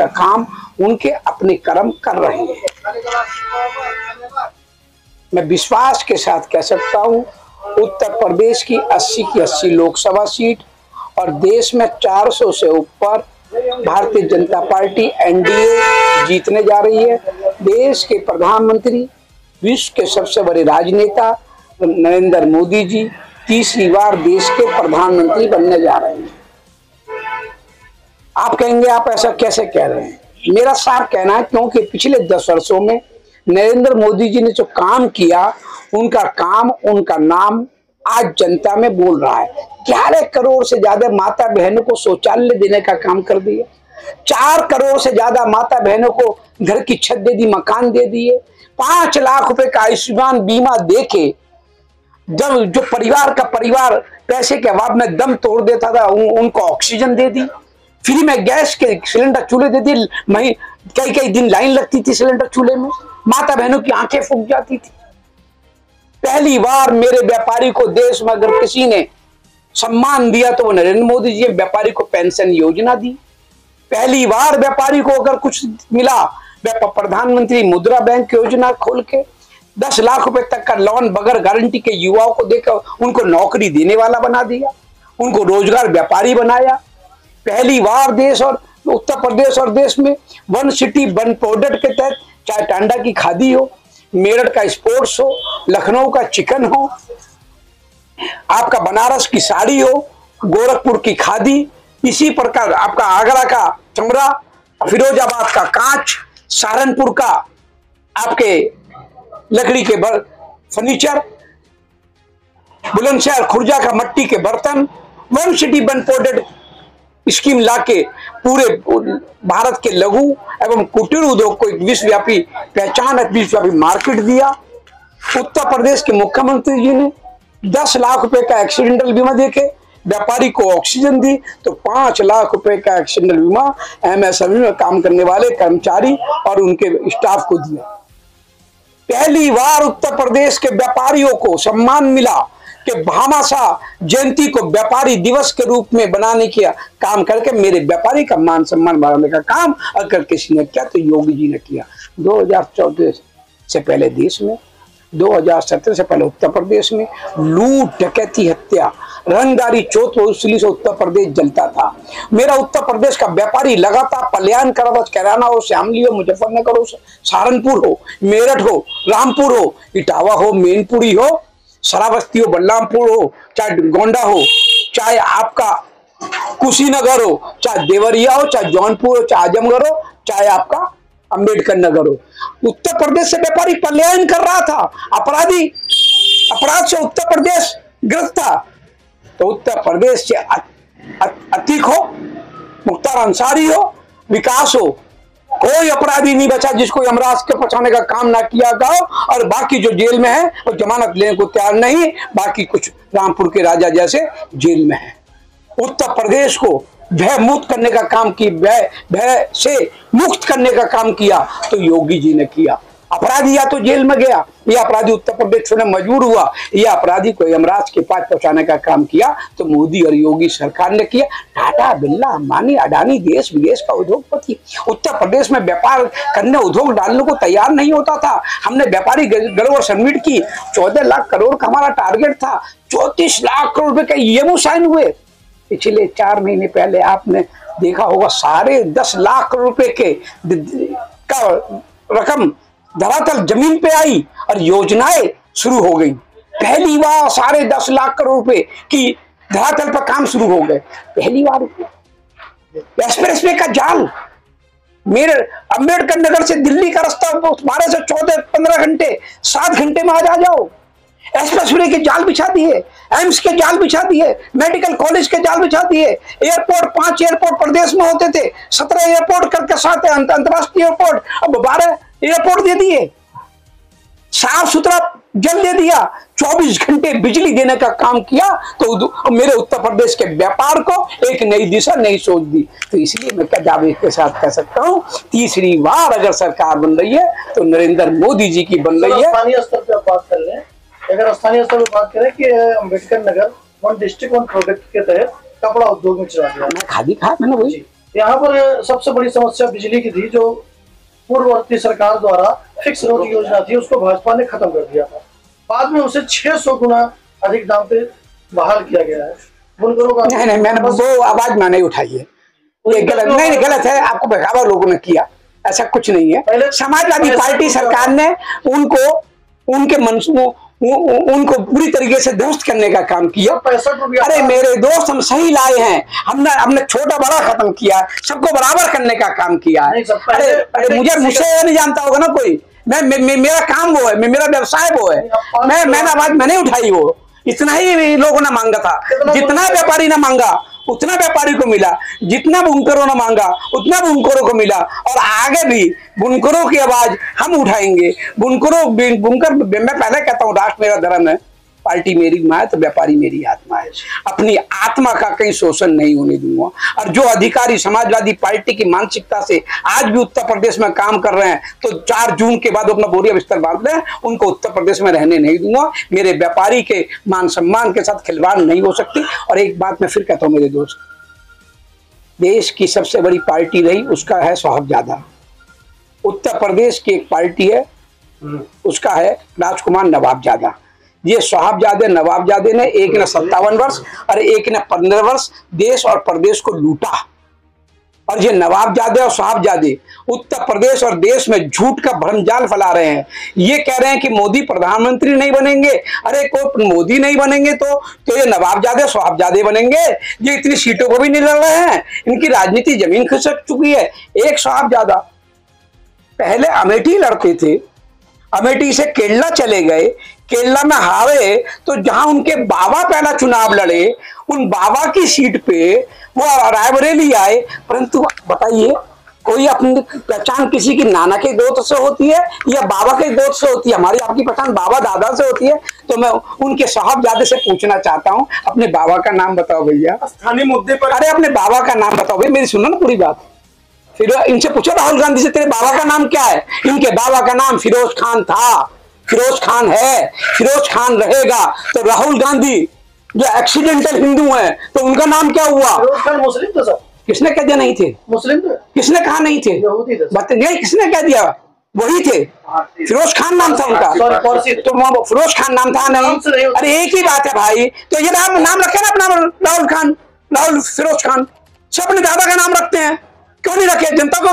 काम उनके अपने कर्म कर रहे हैं। मैं विश्वास के साथ कह सकता हूं, उत्तर प्रदेश की 80 की 80 लोकसभा सीट और देश में 400 से ऊपर भारतीय जनता पार्टी एनडीए जीतने जा रही है। देश के प्रधानमंत्री, विश्व के सबसे बड़े राजनेता नरेंद्र मोदी जी तीसरी बार देश के प्रधानमंत्री बनने जा रहे हैं। आप कहेंगे आप ऐसा कैसे कह रहे हैं? मेरा साफ कहना है, क्योंकि पिछले 10 वर्षों में नरेंद्र मोदी जी ने जो काम किया, उनका काम, उनका नाम आज जनता में बोल रहा है। 11 करोड़ से ज्यादा माता बहनों को शौचालय देने का काम कर दिया। 4 करोड़ से ज्यादा माता बहनों को घर की छत दे दी, मकान दे दिए। 5 लाख रुपए का आयुष्मान बीमा देके जब जो परिवार पैसे के अभाव में दम तोड़ देता था, उनको ऑक्सीजन दे दी। फ्री में गैस के सिलेंडर चूल्हे दे दिए। कई दिन लाइन लगती थी सिलेंडर चूल्हे में, माता बहनों की आंखें फूक जाती थी। पहली बार मेरे व्यापारी को देश में अगर किसी ने सम्मान दिया तो वो नरेंद्र मोदी जी ने व्यापारी को पेंशन योजना दी। पहली बार व्यापारी को अगर कुछ मिला, प्रधानमंत्री मुद्रा बैंक योजना खोल के 10 लाख रुपए तक का लोन बगैर गारंटी के युवाओं को देकर उनको नौकरी देने वाला बना दिया, उनको रोजगार व्यापारी बनाया। पहली बार देश और उत्तर प्रदेश और देश में 1 सिटी 1 प्रोडक्ट के तहत, चाहे टांडा की खादी हो, मेरठ का स्पोर्ट्स हो, लखनऊ का चिकन हो, आपका बनारस की साड़ी हो, गोरखपुर की खादी, इसी प्रकार आपका आगरा का चमड़ा, फिरोजाबाद का कांच, सहारनपुर का आपके लकड़ी के फर्नीचर, बुलंदशहर खुर्जा का मट्टी के बर्तन, 1 सिटी 1 प्रोडक्ट स्कीम लाके पूरे भारत के लघु एवं कुटीर उद्योग को एक विश्वव्यापी पहचान, विश्वव्यापी मार्केट दिया। उत्तर प्रदेश के मुख्यमंत्री जी ने 10 लाख रुपए का एक्सीडेंटल बीमा देके व्यापारी को ऑक्सीजन दी, तो 5 लाख रुपए का एक्सीडेंटल बीमा एमएसएमई में काम करने वाले कर्मचारी और उनके स्टाफ को दिया। पहली बार उत्तर प्रदेश के व्यापारियों को सम्मान मिला कि भामाशाह जयंती को व्यापारी दिवस के रूप में बनाने का काम करके मेरे व्यापारी का मान सम्मान बढ़ाने का काम अगर किसी ने किया तो योगी जी ने किया। 2014 से पहले देश में, 2017 से पहले उत्तर प्रदेश में लूट, डकैती, हत्या, रंगदारी, चोट वसूली से उत्तर प्रदेश जलता था। मेरा उत्तर प्रदेश का व्यापारी लगातार पलायन कर रहा था। कैराना हो, श्यामली हो, मुजफ्फरनगर हो, सहारनपुर हो, मेरठ हो, रामपुर हो, इटावा हो, मैनपुरी हो, श्रावस्ती हो, बलरामपुर हो, चाहे गोंडा हो, चाहे आपका कुशीनगर हो, चाहे देवरिया हो, चाहे जौनपुर हो, चाहे आजमगढ़ हो, चाहे आपका अंबेडकर नगर हो, उत्तर प्रदेश से व्यापारी पलायन कर रहा था। अपराध से उत्तर प्रदेश ग्रस्त था। तो उत्तर प्रदेश से अतीक हो, मुख्तार अंसारी हो, विकास हो, कोई अपराधी नहीं बचा जिसको यमराज के पहुंचाने का काम ना किया गया। और बाकी जो जेल में है वो जमानत लेने को तैयार नहीं, बाकी कुछ रामपुर के राजा जैसे जेल में है। उत्तर प्रदेश को भय मुक्त करने का काम की, भय से मुक्त करने का काम किया तो योगी जी ने किया। अपराधी या तो जेल में गया, या अपराधी उत्तर प्रदेश छोड़ने मजबूर हुआ, या अपराधी को यमराज के पास पहुंचाने का काम किया तो मोदी और योगी सरकार ने किया। टाटा, बिरला, अंबानी, अडानी देश विदेश का उद्योगपति उत्तर प्रदेश में व्यापार करने, उद्योग डालने को तैयार नहीं होता था। हमने व्यापारी गड़बड़ सबमिट की, 14 लाख करोड़ का हमारा टारगेट था, 34 लाख करोड़ रुपए के ईएमओ साइन हुए। पिछले 4 महीने पहले आपने देखा होगा 10.5 लाख रुपए के का रकम धरातल जमीन पे आई और योजनाएं शुरू हो गई। पहली बार 10.5 लाख करोड़ रुपए की धरातल पर काम शुरू हो गए। पहली बार एक्सप्रेसवे का जाल, मेरे अंबेडकर नगर से दिल्ली का रास्ता 12 से 14-15 घंटे, 7 घंटे में आ जाओ। एक्सप्रेसवे के जाल बिछा दिए, एम्स के जाल बिछा दिए, मेडिकल कॉलेज के जाल बिछा दिए। एयरपोर्ट 5 एयरपोर्ट प्रदेश में होते थे, 17 एयरपोर्ट करके 7 अंतरराष्ट्रीय एयरपोर्ट, अब 12 एयरपोर्ट दे दिए। साफ सुथरा जल दे दिया, 24 घंटे बिजली देने का काम किया। तो मेरे उत्तर प्रदेश के व्यापार को एक नई दिशा, नई सोच दी। तो इसलिए मैं क्या दावे के साथ कह सकता हूँ, तीसरी बार अगर सरकार बन रही है तो नरेंद्र मोदी जी की बन रही है। स्थानीय स्तर पर बात कर रहे हैं, अगर स्थानीय स्तर पर बात करें कि Ambedkar Nagar one district one project के तहत कपड़ा उद्योग में चला गया, खादी खा मैंने वही। यहाँ पर सबसे बड़ी समस्या बिजली की थी, जो पूर्ववर्ती सरकार द्वारा फिक्स रोड योजना थी उसको भाजपा ने खत्म कर दिया था। बाद में उसे 600 गुना अधिक दाम पे बहाल किया गया है। बुनकरों का नहीं मैंने वो आवाज मैंने उठाई है, ये गलत नहीं, गलत है, आपको बहकावा लोगों ने किया, ऐसा कुछ नहीं है। समाजवादी पार्टी सरकार ने उनको उनके मंसूबों उनको पूरी तरीके से ध्वस्त करने का काम किया। अरे मेरे दोस्त, हम सही लाए हैं, हमने छोटा बड़ा खत्म किया, सबको बराबर करने का काम किया है। अरे मुझसे नहीं जानता होगा ना कोई, मेरा काम वो है, मेरा व्यवसाय वो है, मैंने आवाज मैंने उठाई, वो इतना ही लोगों ने मांगा था, जितना व्यापारी ने मांगा उतना व्यापारी को मिला, जितना बुनकरों ने मांगा उतना बुनकरों को मिला, और आगे भी बुनकरों की आवाज हम उठाएंगे। बुनकर मैं पहले कहता हूँ, राष्ट्र मेरा धर्म है, पार्टी मेरी माँ है तो व्यापारी मेरी आत्मा है। अपनी आत्मा का कहीं शोषण नहीं होने दूंगा। और जो अधिकारी समाजवादी पार्टी की मानसिकता से आज भी उत्तर प्रदेश में काम कर रहे हैं, तो 4 जून के बाद अपना बोरिया बिस्तर बांध लें, उनको उत्तर प्रदेश में रहने नहीं दूंगा। मेरे व्यापारी के मान सम्मान के साथ खिलवाड़ नहीं हो सकती। और एक बात मैं फिर कहता हूँ मेरे दोस्त, देश की सबसे बड़ी पार्टी रही उसका है साहबजादा। उत्तर प्रदेश की एक पार्टी है, उसका है राजकुमार नवाबजादा। ये साहबजादे नवाबजादे ने, एक ने 57 वर्ष और एक ने 15 वर्ष देश और प्रदेश को लूटा। और ये नवाबजादे और साहबजादे उत्तर प्रदेश और देश में झूठ का भ्रमजाल फैला रहे हैं। ये कह रहे हैं कि मोदी प्रधानमंत्री नहीं बनेंगे। अरे कोई मोदी नहीं बनेंगे तो ये नवाबजादे साहबजादे बनेंगे। ये इतनी सीटों को भी नहीं लड़ रहे हैं, इनकी राजनीति जमीन खिसक चुकी है। एक साहबजादा पहले अमेठी लड़ते थे, अमेठी से केरला चले गए, केरला में हारे, तो जहां उनके बाबा पहला चुनाव लड़े, उन बाबा की सीट पे वो रायबरेली आए। परंतु बताइए, कोई अपनी पहचान किसी की नाना के गोत्र से होती है या बाबा के गोत्र से होती है? हमारी आपकी पहचान बाबा दादा से होती है। तो मैं उनके साहबजादे से पूछना चाहता हूं, अपने बाबा का नाम बताओ भैया, स्थानीय मुद्दे पर। अरे अपने बाबा का नाम बताओ भाई, मेरी सुनो ना पूरी बात। फिर इनसे पूछो राहुल गांधी से, तेरे बाबा का नाम क्या है? इनके बाबा का नाम फिरोज खान था, फिरोज खान है, फिरोज खान रहेगा। तो राहुल गांधी जो एक्सीडेंटल हिंदू हैं, तो उनका नाम क्या हुआ? फिरोज खान मुस्लिम तो सर। किसने कह दिया नहीं थे? मुस्लिम तो किसने कहा नहीं थे? बताइए, किसने कह दिया? वही थे, फिरोज खान नाम था उनका। तो फिरोज खान नाम था नहीं? अरे एक ही बात है भाई। तो ये नाम रखे ना अपना, राहुल खान, राहुल फिरोज खान, सब अपने दादा का नाम रखते हैं, क्यों नहीं रखे? जनता को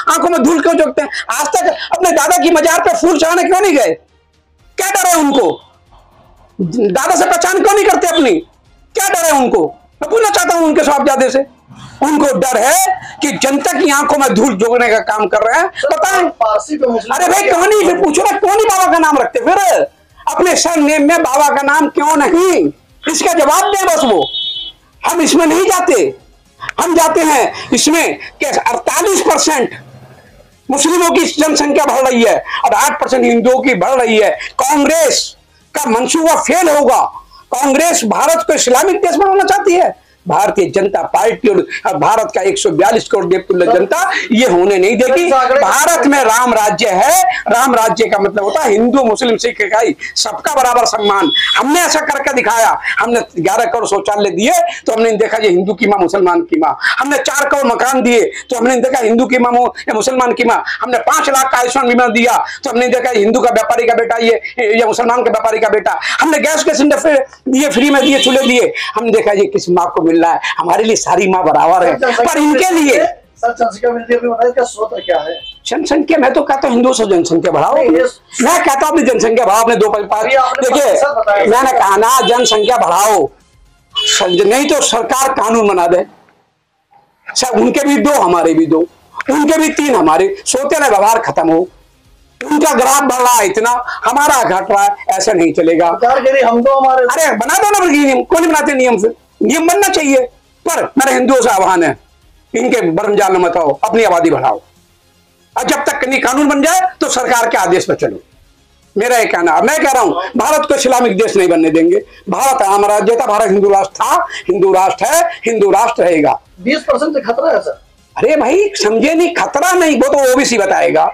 आंखों में धूल क्यों झोंकते हैं? आज तक अपने दादा की मजार पे फूल चढ़ाने क्यों नहीं गए? क्या डर है उनको? दादा से पहचान क्यों नहीं करते अपनी? क्या डर है उनको? मैं पूछना चाहता हूं उनके साहबजादे से। उनको डर है कि जनता की आंखों में धूल झोंकने का काम कर रहे हैं। बताएं। अरे भाई क्यों नहीं, फिर पूछो ना, क्यों नहीं बाबा का नाम रखते? फिर अपने सरनेम में बाबा का नाम क्यों नहीं? इसका जवाब दें बस। वो हम इसमें नहीं जाते, हम जाते हैं इसमें कि 48% मुस्लिमों की जनसंख्या बढ़ रही है और 8% हिंदुओं की बढ़ रही है। कांग्रेस का मंसूबा फेल होगा। कांग्रेस भारत को इस्लामिक देश बनाना चाहती है। भारतीय जनता पार्टी और भारत का 142 करोड़ देवतुल्य जनता ये होने नहीं देगी। भारत में राम राज्य है। राम राज्य का मतलब होता है हिंदू मुस्लिम सिख ईसाई सबका बराबर सम्मान। हमने ऐसा करके दिखाया। हमने 11 करोड़ शौचालय दिए तो हमने देखा ये हिंदू की माँ मुसलमान की माँ। हमने 4 करोड़ मकान दिए तो हमने देखा हिंदू की माँ या मुसलमान की माँ। हमने 5 लाख का आयुष्मान बीमा दिया तो हमने देखा हिंदू का व्यापारी का बेटा ये मुसलमान के व्यापारी का बेटा। हमने गैस के सिलेंडर दिए, फ्री में दिए, चूल्हे दिए। हमने देखा ये किस माँ को रहा है। हमारे लिए सारी माँ बराबर है, पर इनके लिए जनसंख्या वृद्धि का स्रोत क्या है? जनसंख्या, मैं तो कहता हूँ हिंदुओं से जनसंख्या बढ़ाओ। मैं कहता हूँ अपनी जनसंख्या बढ़ाओ। अपने 2 देखिए, मैंने कहा ना जनसंख्या बढ़ाओ, नहीं तो सरकार कानून बना दे। उनके भी 2 हमारे भी 2, उनके भी 3 हमारे, सोते ना व्यवहार खत्म हो। उनका ग्राफ बढ़ रहा है इतना, हमारा घट रहा है, ऐसा नहीं चलेगा। हम तो हमारे, अरे बना दो ना नियम। क्यों नहीं बनाते नियम? फिर नियम बनना चाहिए। पर मेरे हिंदुओं से आह्वान है, इनके भ्रमजाल में मत आओ, अपनी आबादी बढ़ाओ। और जब तक नहीं कानून बन जाए तो सरकार के आदेश पर चलो। मेरा ये कहना, मैं कह रहा हूं भारत को इस्लामिक देश नहीं बनने देंगे। भारत हमारा राज्य था, भारत हिंदू राष्ट्र था, हिंदू राष्ट्र है, हिंदू राष्ट्र रहेगा। 20% खतरा है सर। अरे भाई समझे नहीं, खतरा नहीं, वो तो ओबीसी बताएगा।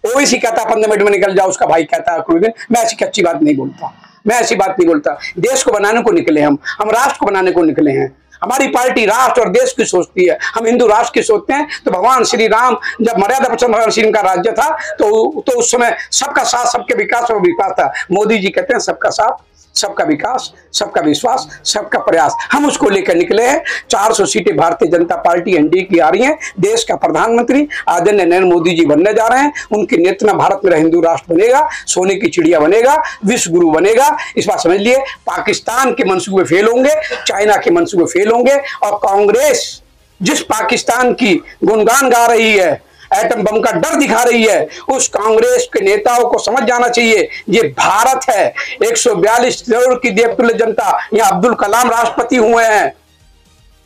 ओबीसी कहता 15 मिनट में निकल जाओ, उसका भाई कहता है। मैं ऐसी कच्ची बात नहीं बोलता। मैं ऐसी बात नहीं बोलता। देश को बनाने को निकले हम राष्ट्र को बनाने को निकले हैं। हमारी पार्टी राष्ट्र और देश की सोचती है, हम हिंदू राष्ट्र की सोचते हैं। तो भगवान श्री राम जब मर्यादा पुरुषोत्तम भगवान श्री का राज्य था तो उस समय सबका साथ सबके विकास और विकास था। मोदी जी कहते हैं सबका साथ सबका विकास सबका विश्वास सबका प्रयास, हम उसको लेकर निकले हैं। 400 सीटें भारतीय जनता पार्टी एनडीए की आ रही हैं। देश का प्रधानमंत्री आदरणीय नरेंद्र मोदी जी बनने जा रहे हैं। उनके नेतृत्व में भारत मेरा हिंदू राष्ट्र बनेगा, सोने की चिड़िया बनेगा, विश्व गुरु बनेगा। इस बात समझ लिए। पाकिस्तान के मंसूबे फेल होंगे, चाइना के मंसूबे फेल होंगे, और कांग्रेस जिस पाकिस्तान की गुणगान गा रही है, एटम बम का डर दिखा रही है, उस कांग्रेस के नेताओं को समझ जाना चाहिए ये भारत है। 142 करोड़ की देवतुल्य जनता, यहाँ अब्दुल कलाम राष्ट्रपति हुए हैं,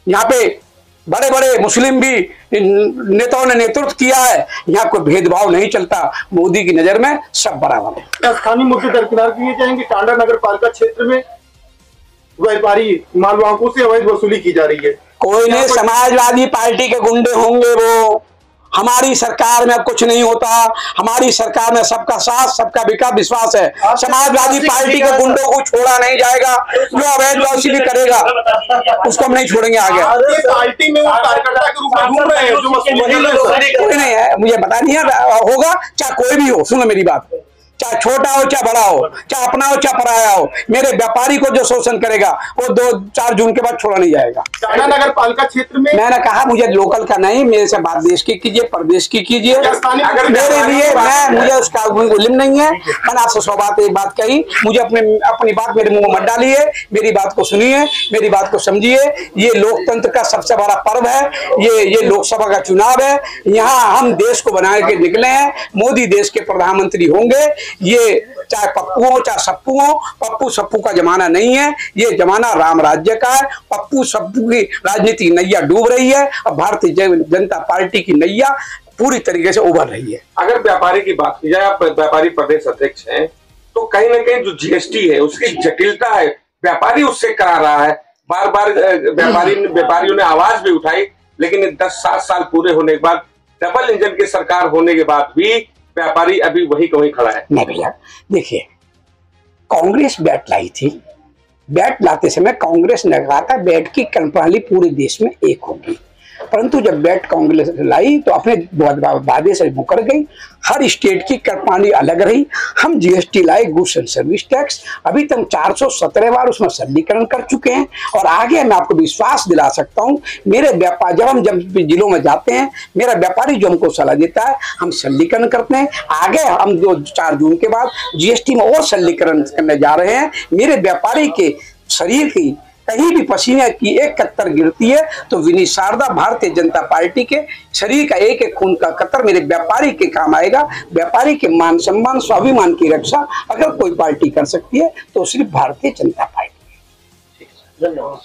यहाँ पे बड़े बड़े मुस्लिम भी नेताओं ने नेतृत्व किया है। यहाँ कोई भेदभाव नहीं चलता। मोदी की नजर में सब बराबर है। स्थानीय मुद्दे दरकिनार किए जाएंगे। टांडा नगर पालिका क्षेत्र में व्यापारी मालवाहकों से अवैध वसूली की जा रही है। कोई नहीं, समाजवादी पार्टी के गुंडे होंगे वो। हमारी सरकार में अब कुछ नहीं होता। हमारी सरकार में सबका साथ सबका विकास विश्वास है। समाजवादी पार्टी के गुंडों को छोड़ा नहीं जाएगा। जो अवैध वसूली करेगा उसको हम नहीं छोड़ेंगे आगे। पार्टी में वो कार्यकर्ता के रूप में घूम रहे हैं जो कोई नहीं है, मुझे पता नहीं है, होगा चाहे कोई भी हो। सुनो मेरी बात, चाहे छोटा हो चाहे बड़ा हो, चाहे अपना हो चाहे पराया हो, मेरे व्यापारी को जो शोषण करेगा वो 2-4 जून के बाद छोड़ा नहीं जाएगा। टांडा नगर पालिका क्षेत्र में मैंने कहा मुझे लोकल का नहीं, मेरे से बात देश की कीजिए, प्रदेश की कीजिए। मेरे लिए मुझे उसका इल्म नहीं है। मैंने आपसे 100 बात एक बात कही, मुझे अपनी बात मेरे मुंह में मत डालिए। मेरी बात को सुनिए, मेरी बात को समझिए। ये लोकतंत्र का सबसे बड़ा पर्व है। ये लोकसभा का चुनाव है। यहाँ हम देश को बना के निकले हैं। मोदी देश के प्रधानमंत्री होंगे। ये चाहे पप्पू हो चाहे सप्पू हो, पप्पू सप्पू का जमाना नहीं है। ये जमाना राम राज्य का है। पप्पू सप्पू की राजनीति नैया डूब रही है और भारतीय जनता पार्टी की नैया पूरी तरीके से उभर रही है। अगर व्यापारी की बात की जाए, आप व्यापारी प्रदेश अध्यक्ष हैं, तो कहीं ना कहीं जो जीएसटी है उसकी जटिलता है, व्यापारी उससे करा रहा है। बार बार व्यापारियों ने आवाज भी उठाई, लेकिन 10-7 साल पूरे होने के बाद, डबल इंजन की सरकार होने के बाद भी व्यापारी अभी वही का वही खड़ा है। नहीं भैया, देखिए कांग्रेस बैट लाई थी। बैट लाते समय कांग्रेस ने कहा था बैट की प्रणाली पूरे देश में एक होगी, परंतु जब बैट कांग्रेस लाई तो अपने वादे से मुकर गई। हर स्टेट की कर प्रणाली अलग रही। हम जीएसटी लाए, गुड्स एंड सर्विस टैक्स, अभी तक 417 बार उसमें सरलीकरण कर चुके हैं। और आगे मैं आपको विश्वास दिला सकता हूं, मेरे व्यापार जब जिलों में जाते हैं, मेरा व्यापारी जो हमको सलाह देता है, हम सरलीकरण करते हैं। आगे हम जो 4 जून के बाद जीएसटी में और सरलीकरण करने जा रहे हैं। मेरे व्यापारी के शरीर की कहीं भी पसीने की एक कत्तर गिरती है तो विनी शारदा भारतीय जनता पार्टी के शरीर का एक खून का कत्तर मेरे व्यापारी के काम आएगा। व्यापारी के मान सम्मान स्वाभिमान की रक्षा अगर कोई पार्टी कर सकती है तो सिर्फ भारतीय जनता पार्टी। धन्यवाद।